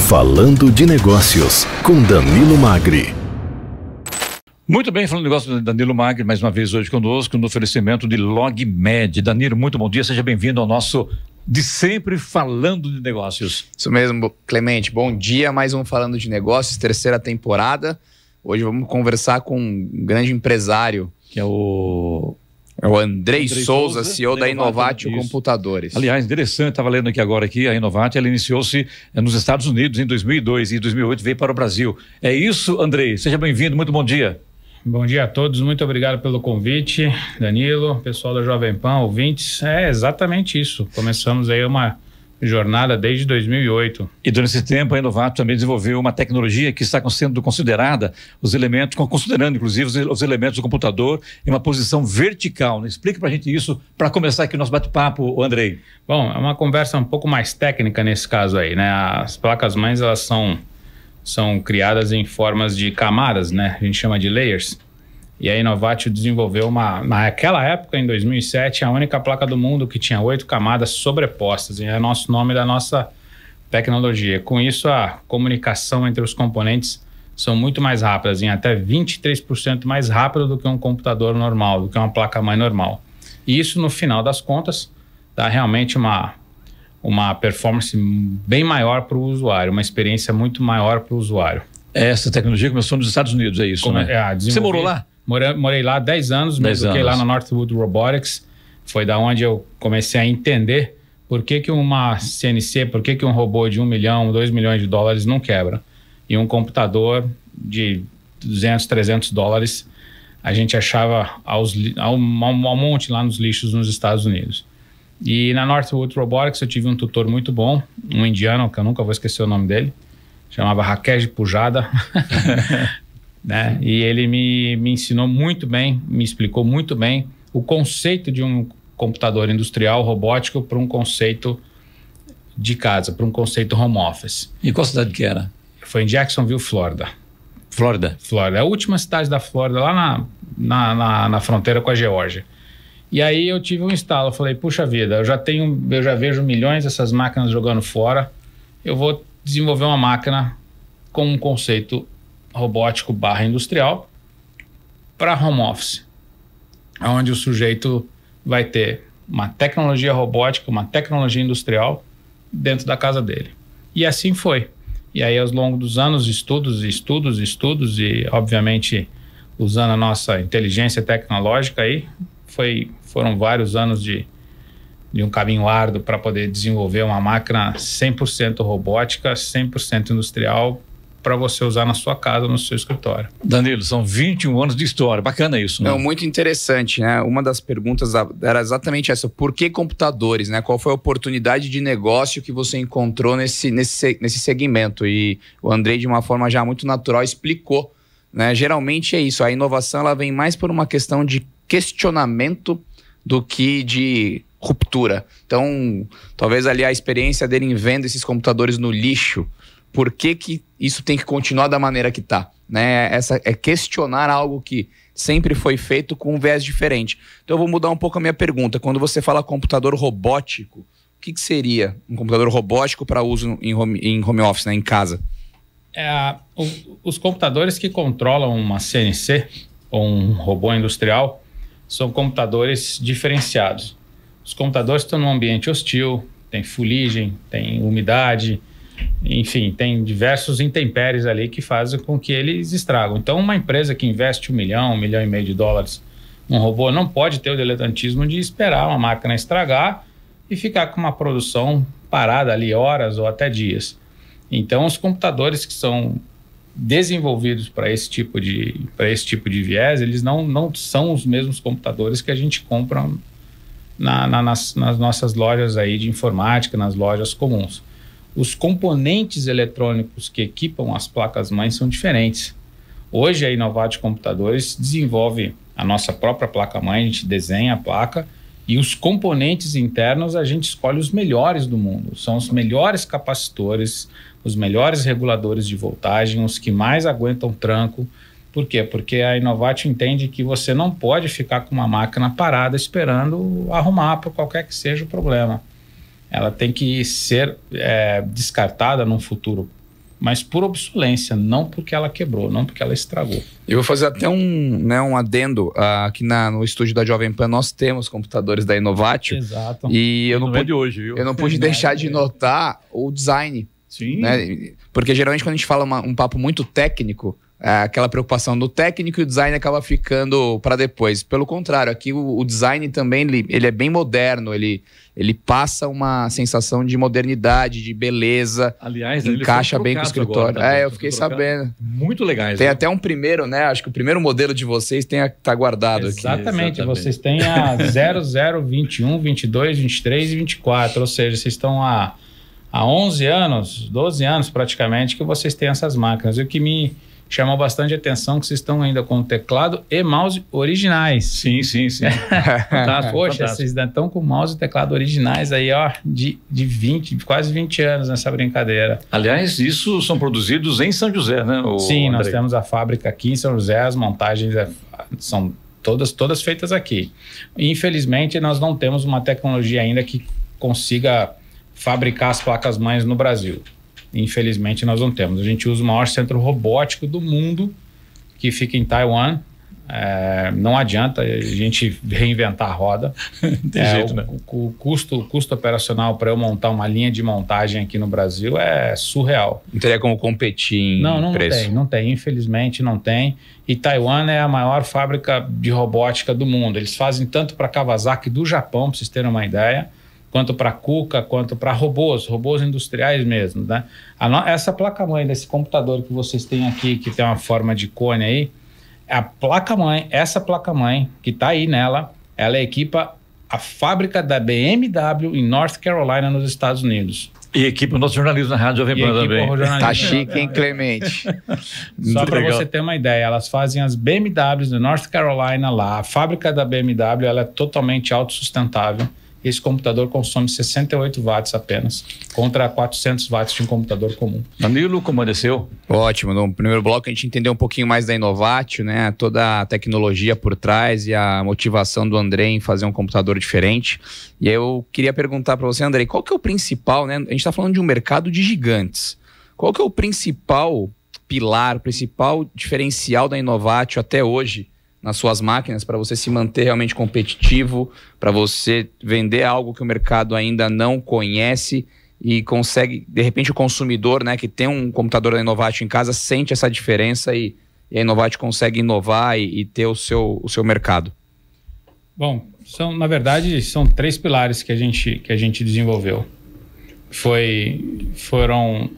Falando de Negócios, com Danilo Magri. Muito bem, falando de negócio, Danilo Magri, mais uma vez hoje conosco, no oferecimento de LogMed. Danilo, muito bom dia, seja bem-vindo ao nosso de sempre Falando de Negócios. Isso mesmo, Clemente, bom dia, mais um Falando de Negócios, terceira temporada. Hoje vamos conversar com um grande empresário, que é o Andrei Souza, CEO da Inovatio Computadores. Aliás, interessante, estava lendo aqui agora, a Inovatio, ela iniciou-se nos Estados Unidos em 2002 e em 2008 veio para o Brasil. É isso, Andrei, seja bem-vindo, muito bom dia. Bom dia a todos, muito obrigado pelo convite, Danilo, pessoal da Jovem Pan, ouvintes. É exatamente isso, começamos aí uma jornada desde 2008. E durante esse tempo a Inovatio também desenvolveu uma tecnologia que está sendo considerada, considerando inclusive os elementos do computador em uma posição vertical. Explique para a gente isso, para começar aqui o nosso bate-papo, Andrei. Bom, é uma conversa um pouco mais técnica nesse caso aí, né? As placas-mães, elas são criadas em formas de camadas, né? A gente chama de layers. E a Inovatio desenvolveu naquela época, em 2007, a única placa do mundo que tinha 8 camadas sobrepostas. E é o nosso nome da nossa tecnologia. Com isso, a comunicação entre os componentes são muito mais rápidas, em até 23% mais rápido do que um computador normal, do que uma placa-mãe normal. E isso, no final das contas, dá realmente uma performance bem maior para o usuário, uma experiência muito maior para o usuário. Essa tecnologia começou nos Estados Unidos, é isso, né? Você morou lá? Morei lá 10 anos, me eduquei lá na Northwood Robotics. Foi da onde eu comecei a entender por que uma CNC, por que um robô de 1 milhão, 2 milhões de dólares não quebra. E um computador de 200, 300 dólares, a gente achava ao monte lá nos lixos nos Estados Unidos. E na Northwood Robotics eu tive um tutor muito bom, um indiano, que eu nunca vou esquecer o nome dele, chamava Rakesh Pujada, né? E ele me ensinou muito bem, me explicou muito bem o conceito de um computador industrial robótico para um conceito de casa, para um conceito home office. E qual cidade que era? Foi em Jacksonville, Flórida. Flórida? Flórida, a última cidade da Flórida, lá na fronteira com a Geórgia. E aí eu tive um estalo, eu falei, puxa vida, eu já vejo milhões dessas máquinas jogando fora, eu vou desenvolver uma máquina com um conceito robótico / industrial para home office, onde o sujeito vai ter uma tecnologia robótica, uma tecnologia industrial dentro da casa dele. E assim foi. E aí, ao longo dos anos, estudos e, obviamente, usando a nossa inteligência tecnológica aí, foram vários anos de um caminho árduo para poder desenvolver uma máquina 100% robótica, 100% industrial, para você usar na sua casa, no seu escritório. Danilo, são 21 anos de história, bacana isso, né? Não, muito interessante, né? Uma das perguntas era exatamente essa, por que computadores, né? Qual foi a oportunidade de negócio que você encontrou nesse segmento? E o Andrei, de uma forma já muito natural, explicou, né? Geralmente é isso, a inovação ela vem mais por uma questão de questionamento do que de ruptura. Então, talvez ali a experiência dele em vendo esses computadores no lixo, por que isso tem que continuar da maneira que está, né? Essa é questionar algo que sempre foi feito com um viés diferente. Então eu vou mudar um pouco a minha pergunta. Quando você fala computador robótico, o que seria um computador robótico para uso em home office, né? Em casa? Os computadores que controlam uma CNC ou um robô industrial são computadores diferenciados. Os computadores estão num ambiente hostil, tem fuligem, tem umidade, enfim, tem diversos intempéries ali que fazem com que eles estragam. Então, uma empresa que investe 1 milhão, 1,5 milhão de dólares num robô não pode ter o diletantismo de esperar uma máquina estragar e ficar com uma produção parada ali horas ou até dias. Então, os computadores que são desenvolvidos para esse tipo de viés, eles não são os mesmos computadores que a gente compra nas nossas lojas aí de informática, nas lojas comuns. Os componentes eletrônicos que equipam as placas-mães são diferentes. Hoje a Inovatio Computadores desenvolve a nossa própria placa-mãe, a gente desenha a placa e os componentes internos a gente escolhe os melhores do mundo. São os melhores capacitores, os melhores reguladores de voltagem, os que mais aguentam tranco. Por quê? Porque a Inovatio entende que você não pode ficar com uma máquina parada esperando arrumar por qualquer que seja o problema. Ela tem que ser descartada num futuro mas por obsolência, não porque ela quebrou, não porque ela estragou. Eu vou fazer até um adendo. Aqui no estúdio da Jovem Pan nós temos computadores da Innovatio. Exato. E eu não é de hoje, viu? Eu não pude deixar de notar o design. Sim. Né? Porque geralmente quando a gente fala um papo muito técnico, aquela preocupação do técnico e o design acaba ficando para depois. Pelo contrário, aqui o design também ele é bem moderno, ele passa uma sensação de modernidade, de beleza. Aliás, encaixa bem com o escritório. Agora, eu fiquei sabendo. Muito legais. Tem até um primeiro, né? Acho que o primeiro modelo de vocês tá guardado aqui. Exatamente. Vocês têm a 00, 21, 22, 23 e 24. Ou seja, vocês estão há 11 anos, 12 anos praticamente que vocês têm essas máquinas. E o que me chamou bastante atenção que vocês estão ainda com teclado e mouse originais. Sim. Poxa, vocês ainda estão com mouse e teclado originais aí, ó, de quase 20 anos nessa brincadeira. Aliás, isso são produzidos em São José, né? Sim, Andrei. Nós temos a fábrica aqui em São José, as montagens são todas feitas aqui. Infelizmente, nós não temos uma tecnologia ainda que consiga fabricar as placas-mães no Brasil. Infelizmente, nós não temos. A gente usa o maior centro robótico do mundo, que fica em Taiwan. Não adianta a gente reinventar a roda. Tem jeito, né? O custo operacional para eu montar uma linha de montagem aqui no Brasil é surreal. Não teria como competir em preço? Não tem. Infelizmente, não tem. E Taiwan é a maior fábrica de robótica do mundo. Eles fazem tanto para Kawasaki do Japão, para vocês terem uma ideia, quanto para Kuka, quanto para robôs industriais mesmo, né? Essa placa-mãe desse computador que vocês têm aqui, que tem uma forma de cone aí, a placa-mãe, essa placa-mãe que está aí nela, ela equipa a fábrica da BMW em North Carolina, nos Estados Unidos. E equipa o nosso jornalismo na Rádio Jovem Pan também. Tá chique, hein, Clemente? Só para você ter uma ideia, elas fazem as BMWs de North Carolina lá. A fábrica da BMW ela é totalmente autossustentável. Esse computador consome 68 watts apenas, contra 400 watts de um computador comum. Danilo, como desceu? Ótimo. No primeiro bloco a gente entendeu um pouquinho mais da Innovatio, né? Toda a tecnologia por trás e a motivação do André em fazer um computador diferente. E eu queria perguntar para você, André, qual que é o principal, né? A gente está falando de um mercado de gigantes. Qual que é o principal pilar, o principal diferencial da Innovatio até hoje nas suas máquinas, para você se manter realmente competitivo, para você vender algo que o mercado ainda não conhece e consegue, de repente o consumidor, né, que tem um computador da Innovatio em casa, sente essa diferença e a Innovatio consegue inovar e ter o seu mercado? Bom, na verdade, são 3 pilares que a gente desenvolveu. Foram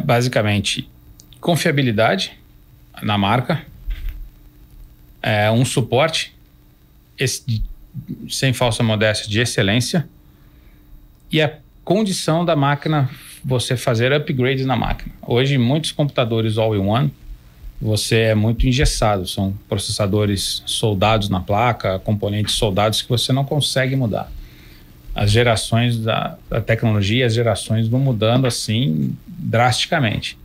basicamente confiabilidade na marca, um suporte, sem falsa modéstia, de excelência, e a condição da máquina, você fazer upgrades na máquina. Hoje, muitos computadores all-in-one, você é muito engessado, são processadores soldados na placa, componentes soldados que você não consegue mudar. As gerações da tecnologia, as gerações vão mudando assim drasticamente.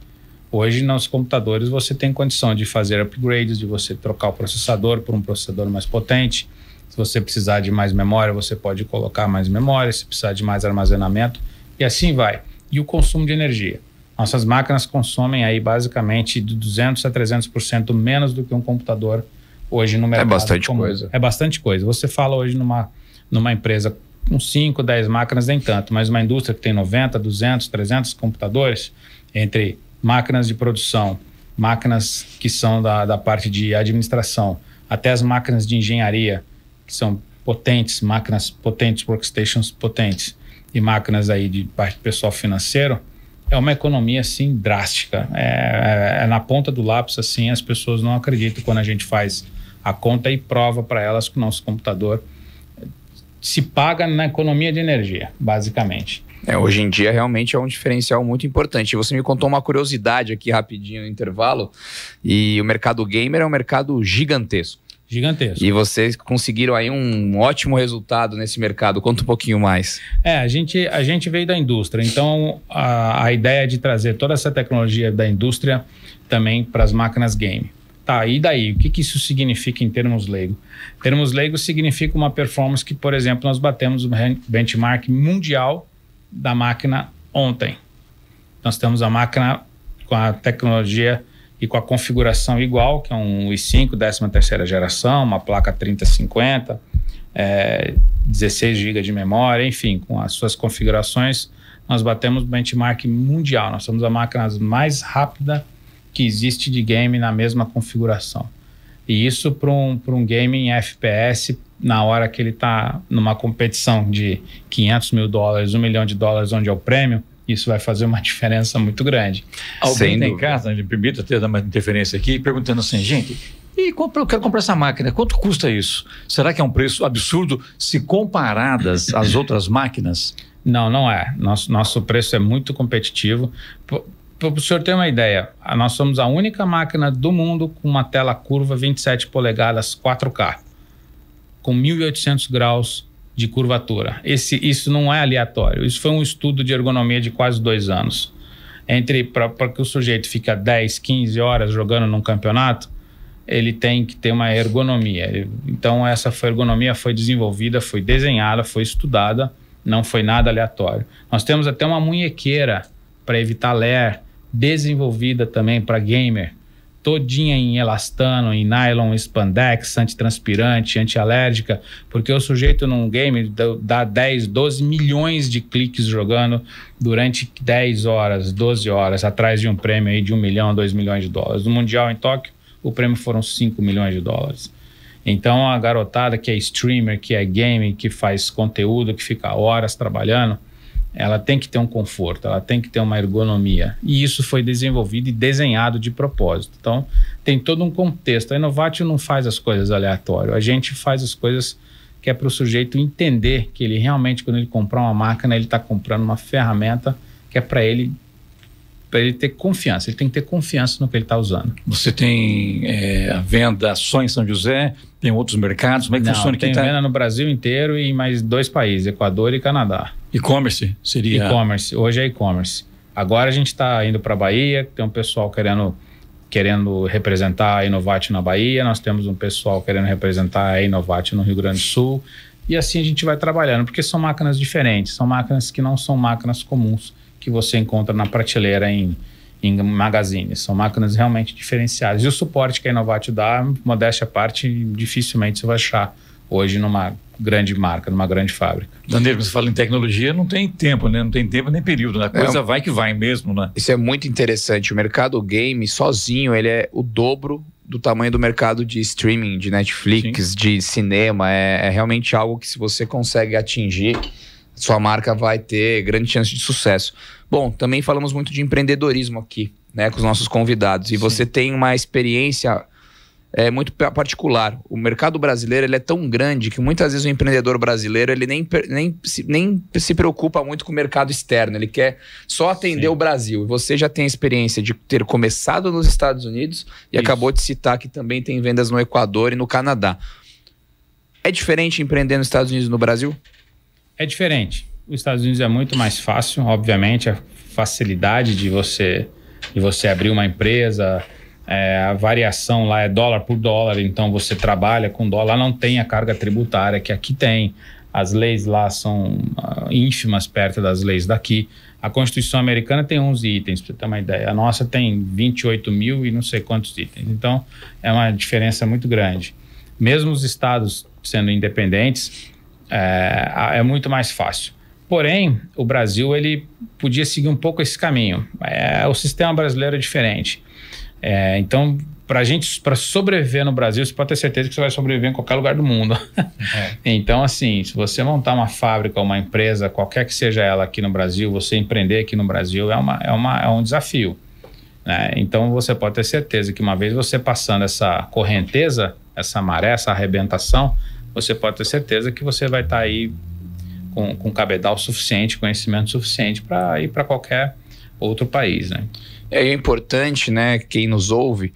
Hoje, nos computadores, você tem condição de fazer upgrades, de você trocar o processador por um processador mais potente. Se você precisar de mais memória, você pode colocar mais memória. Se precisar de mais armazenamento, e assim vai. E o consumo de energia. Nossas máquinas consomem aí basicamente de 200% a 300% menos do que um computador hoje no mercado. É bastante coisa. É bastante coisa. Você fala hoje numa empresa com 5, 10 máquinas, nem tanto, mas uma indústria que tem 90, 200, 300 computadores, entre máquinas de produção, máquinas que são da parte de administração, até as máquinas de engenharia, que são potentes, máquinas potentes, workstations potentes, e máquinas aí de parte pessoal financeiro, é uma economia, assim, drástica. Na ponta do lápis, assim, as pessoas não acreditam quando a gente faz a conta e prova para elas que o nosso computador se paga na economia de energia, basicamente. Hoje em dia realmente é um diferencial muito importante. Você me contou uma curiosidade aqui rapidinho no intervalo, e o mercado gamer é um mercado gigantesco. Gigantesco. E vocês conseguiram aí um ótimo resultado nesse mercado. Conta um pouquinho mais. A gente veio da indústria, então a ideia é de trazer toda essa tecnologia da indústria também para as máquinas game. Tá, e daí? O que isso significa em termos leigos? Em termos leigos significa uma performance que, por exemplo, nós batemos o benchmark mundial da máquina ontem. nós temos a máquina com a tecnologia e com a configuração igual, que é um i5 13ª geração, uma placa 3050, 16 GB de memória, enfim, com as suas configurações, nós batemos benchmark mundial. Nós somos a máquina mais rápida que existe de game na mesma configuração. E isso para um game em FPS, na hora que ele está numa competição de $500 mil, $1 milhão, onde é o prêmio, isso vai fazer uma diferença muito grande. Alguém tem em casa, me permita até dar uma interferência aqui, perguntando assim, gente, eu quero comprar essa máquina, quanto custa isso? Será que é um preço absurdo se comparadas às outras máquinas? Não, não é. Nosso preço é muito competitivo. Para o senhor ter uma ideia, nós somos a única máquina do mundo com uma tela curva 27 polegadas 4K, com 1.800 graus de curvatura. Isso não é aleatório. Isso foi um estudo de ergonomia de quase 2 anos. Para que o sujeito fique 10, 15 horas jogando num campeonato, ele tem que ter uma ergonomia. Então, essa ergonomia foi desenvolvida, foi desenhada, foi estudada, não foi nada aleatório. Nós temos até uma munhequeira para evitar ler, desenvolvida também para gamer, todinha em elastano, em nylon, spandex, antitranspirante, antialérgica, porque o sujeito num game dá 10, 12 milhões de cliques jogando durante 10 horas, 12 horas, atrás de um prêmio aí de $1 milhão, $2 milhões. No Mundial em Tóquio, o prêmio foram $5 milhões. Então a garotada que é streamer, que é game, que faz conteúdo, que fica horas trabalhando, ela tem que ter um conforto, ela tem que ter uma ergonomia. E isso foi desenvolvido e desenhado de propósito. Então, tem todo um contexto. A Inovatio não faz as coisas aleatórias. A gente faz as coisas que é para o sujeito entender que ele realmente, quando ele comprar uma máquina, ele está comprando uma ferramenta que é para ele ter confiança. Ele tem que ter confiança no que ele está usando. Você tem a venda só em São José? Tem outros mercados? Como é que funciona? Tem venda no Brasil inteiro e em mais 2 países, Equador e Canadá. E-commerce seria? E-commerce, hoje é e-commerce. Agora a gente está indo para a Bahia, tem um pessoal querendo representar a Inovatio na Bahia, nós temos um pessoal querendo representar a Inovatio no Rio Grande do Sul, e assim a gente vai trabalhando, porque são máquinas diferentes, são máquinas que não são máquinas comuns que você encontra na prateleira em magazines, são máquinas realmente diferenciadas. E o suporte que a Inovatio dá, modéstia à parte, dificilmente você vai achar hoje numa grande marca, numa grande fábrica. Danilo, você fala em tecnologia, não tem tempo, né? Não tem tempo nem período, né? A coisa vai que vai mesmo, né? Isso é muito interessante. O mercado game, sozinho, ele é o dobro do tamanho do mercado de streaming, de Netflix, sim, de cinema. É realmente algo que, se você consegue atingir, sua marca vai ter grande chance de sucesso. Bom, também falamos muito de empreendedorismo aqui, né, com os nossos convidados. E sim, você tem uma experiência muito particular. O mercado brasileiro, ele é tão grande que muitas vezes o empreendedor brasileiro, ele nem se preocupa muito com o mercado externo. Ele quer só atender, sim, o Brasil. E você já tem a experiência de ter começado nos Estados Unidos e isso, acabou de citar que também tem vendas no Equador e no Canadá. É diferente empreender nos Estados Unidos e no Brasil? É diferente. Os Estados Unidos é muito mais fácil, obviamente, a facilidade de você abrir uma empresa, a variação lá é dólar por dólar, então você trabalha com dólar, não tem a carga tributária que aqui tem, as leis lá são ínfimas perto das leis daqui. A Constituição americana tem 11 itens, para você ter uma ideia, a nossa tem 28 mil e não sei quantos itens, então é uma diferença muito grande. Mesmo os estados sendo independentes, é muito mais fácil. Porém, o Brasil, ele podia seguir um pouco esse caminho. O sistema brasileiro é diferente. Então, para sobreviver no Brasil, você pode ter certeza que você vai sobreviver em qualquer lugar do mundo. Então, assim, se você montar uma fábrica, uma empresa, qualquer que seja ela aqui no Brasil, você empreender aqui no Brasil é um desafio, né? Então, você pode ter certeza que uma vez você passando essa correnteza, essa maré, essa arrebentação, você pode ter certeza que você vai estar aí com cabedal suficiente, conhecimento suficiente para ir para qualquer outro país, né? É importante, né, quem nos ouve,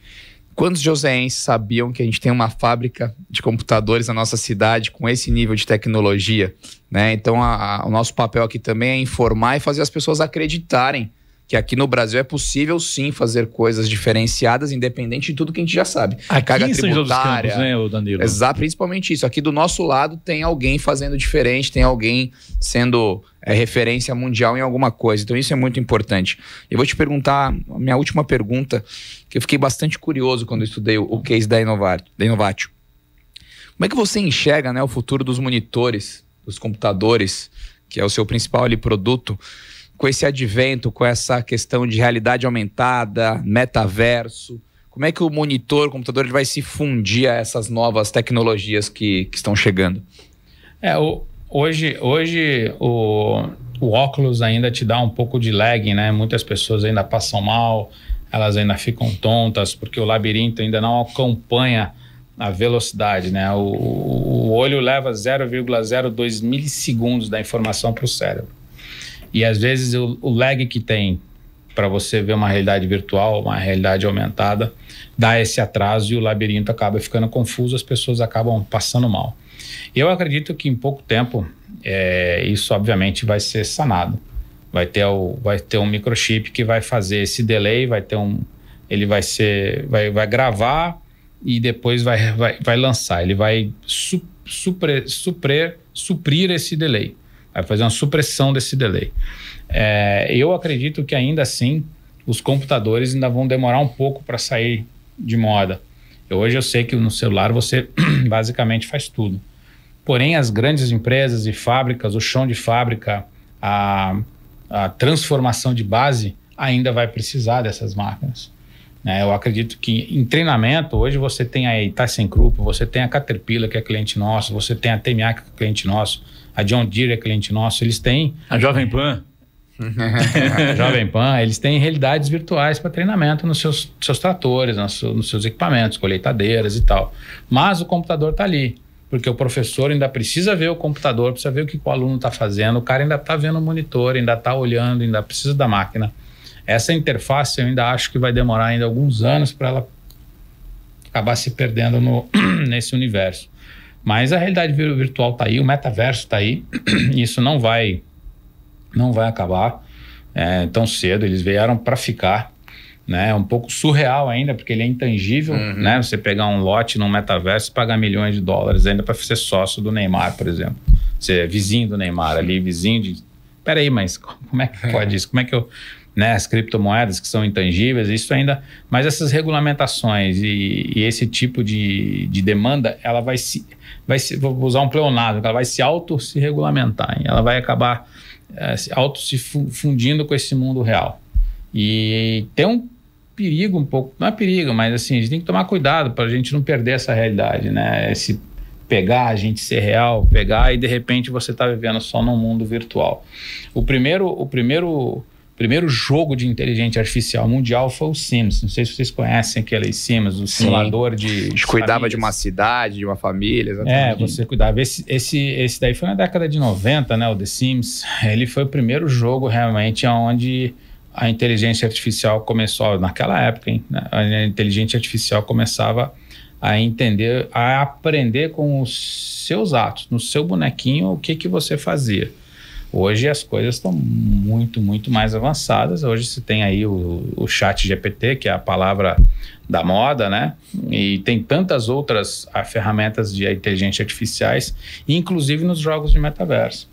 quantos joseenses sabiam que a gente tem uma fábrica de computadores na nossa cidade com esse nível de tecnologia, né? Então, o nosso papel aqui também é informar e fazer as pessoas acreditarem que aqui no Brasil é possível sim fazer coisas diferenciadas, independente de tudo que a gente já sabe. Aqui Carga em São José dos tributária, Campos, né, Danilo? Exato, principalmente isso. Aqui do nosso lado tem alguém fazendo diferente, tem alguém sendo referência mundial em alguma coisa. Então isso é muito importante. Eu vou te perguntar, a minha última pergunta, que eu fiquei bastante curioso quando eu estudei o case da Inovatio. Como é que você enxerga, né, o futuro dos monitores, dos computadores, que é o seu principal ali, produto, com esse advento, com essa questão de realidade aumentada, metaverso? Como é que o monitor, o computador, ele vai se fundir a essas novas tecnologias que estão chegando? Hoje o óculos ainda te dá um pouco de lag, né? Muitas pessoas ainda passam mal, elas ainda ficam tontas, porque o labirinto ainda não acompanha a velocidade, né? O olho leva 0,02 milissegundos da informação para o cérebro. E às vezes o lag que tem para você ver uma realidade virtual, uma realidade aumentada, dá esse atraso e o labirinto acaba ficando confuso, as pessoas acabam passando mal. Eu acredito que em pouco tempo isso obviamente vai ser sanado. Vai ter um microchip que vai fazer esse delay, ele vai gravar e depois vai lançar. Ele vai suprir esse delay. Vai fazer uma supressão desse delay. Eu acredito que ainda assim os computadores ainda vão demorar um pouco para sair de moda. Hoje eu sei que no celular você basicamente faz tudo. Porém, as grandes empresas e fábricas, o chão de fábrica, a transformação de base ainda vai precisar dessas máquinas. Eu acredito que em treinamento, hoje você tem a ThyssenKrupp, você tem a Caterpillar, que é cliente nosso, você tem a TMA, que é cliente nosso, a John Deere é cliente nosso, eles têm... A Jovem Pan. Jovem Pan, eles têm realidades virtuais para treinamento nos seus tratores, nos seus equipamentos, colheitadeiras e tal. Mas o computador está ali, porque o professor ainda precisa ver o computador, precisa ver o que o aluno está fazendo, o cara ainda está vendo o monitor, ainda está olhando, ainda precisa da máquina. Essa interface eu ainda acho que vai demorar ainda alguns anos para ela acabar se perdendo nesse universo. Mas a realidade virtual está aí, o metaverso está aí, isso não vai acabar tão cedo, eles vieram para ficar, né? É um pouco surreal ainda, porque ele é intangível, né? Você pegar um lote no metaverso e pagar milhões de dólares ainda para ser sócio do Neymar, por exemplo. Você é vizinho do Neymar ali, vizinho de... Peraí, mas como é que pode isso? Como é que eu... Né, as criptomoedas que são intangíveis, isso ainda... Mas essas regulamentações e esse tipo de demanda, ela vai se... Vou usar um pleonasmo, ela vai se regulamentar, ela vai acabar se fundindo com esse mundo real. E tem um perigo um pouco, não é perigo, mas assim, a gente tem que tomar cuidado para a gente não perder essa realidade, né? Esse pegar, a gente ser real, pegar e de repente você está vivendo só num mundo virtual. O primeiro jogo de inteligência artificial mundial foi o Sims. Não sei se vocês conhecem aquele Sims, o simulador de... A gente cuidava de uma cidade, de uma família. Exatamente. Você cuidava. Esse daí foi na década de 90, né? O The Sims. Ele foi o primeiro jogo realmente onde a inteligência artificial começou, naquela época, hein? A inteligência artificial começava a entender, a aprender com os seus atos, no seu bonequinho, o que você fazia. Hoje as coisas estão muito, muito mais avançadas. Hoje você tem aí o ChatGPT, que é a palavra da moda, né? E tem tantas outras ferramentas de inteligência artificiais, inclusive nos jogos de metaverso.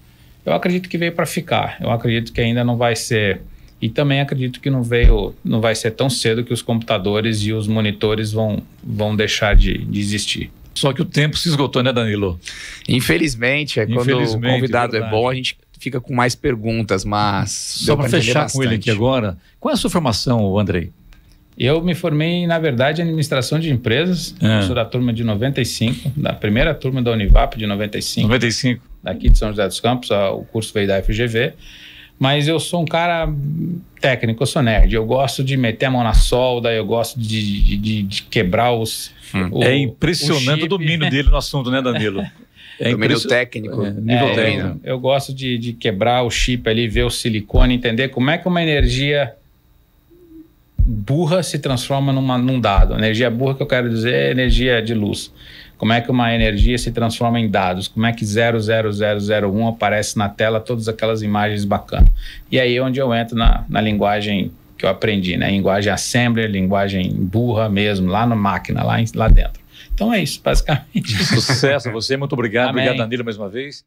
Eu acredito que veio para ficar. Eu acredito que ainda não vai ser... E também acredito que não vai ser tão cedo que os computadores e os monitores vão deixar de existir. Só que o tempo se esgotou, né, Danilo? Infelizmente, quando o convidado é bom, a gente fica com mais perguntas, mas... Só para fechar com ele aqui agora, qual é a sua formação, Andrei? Eu me formei, na verdade, em administração de empresas. Eu sou da turma de 95, da primeira turma da Univap de 95. 95. Daqui de São José dos Campos, o curso veio da FGV. Mas eu sou um cara técnico, eu sou nerd. Eu gosto de meter a mão na solda, eu gosto de quebrar é impressionante o domínio dele no assunto, né, Danilo? Domínio técnico. Nível técnico. Eu gosto de quebrar o chip ali, ver o silicone, entender como é que uma energia burra se transforma num dado. Energia burra, que eu quero dizer, é energia de luz. Como é que uma energia se transforma em dados? Como é que 00001 aparece na tela, todas aquelas imagens bacanas? E aí é onde eu entro na linguagem que eu aprendi, né? Linguagem assembler, linguagem burra mesmo, lá na máquina, lá dentro. Então é isso, basicamente. Sucesso a você, muito obrigado. Amém. Obrigado, Danilo, mais uma vez.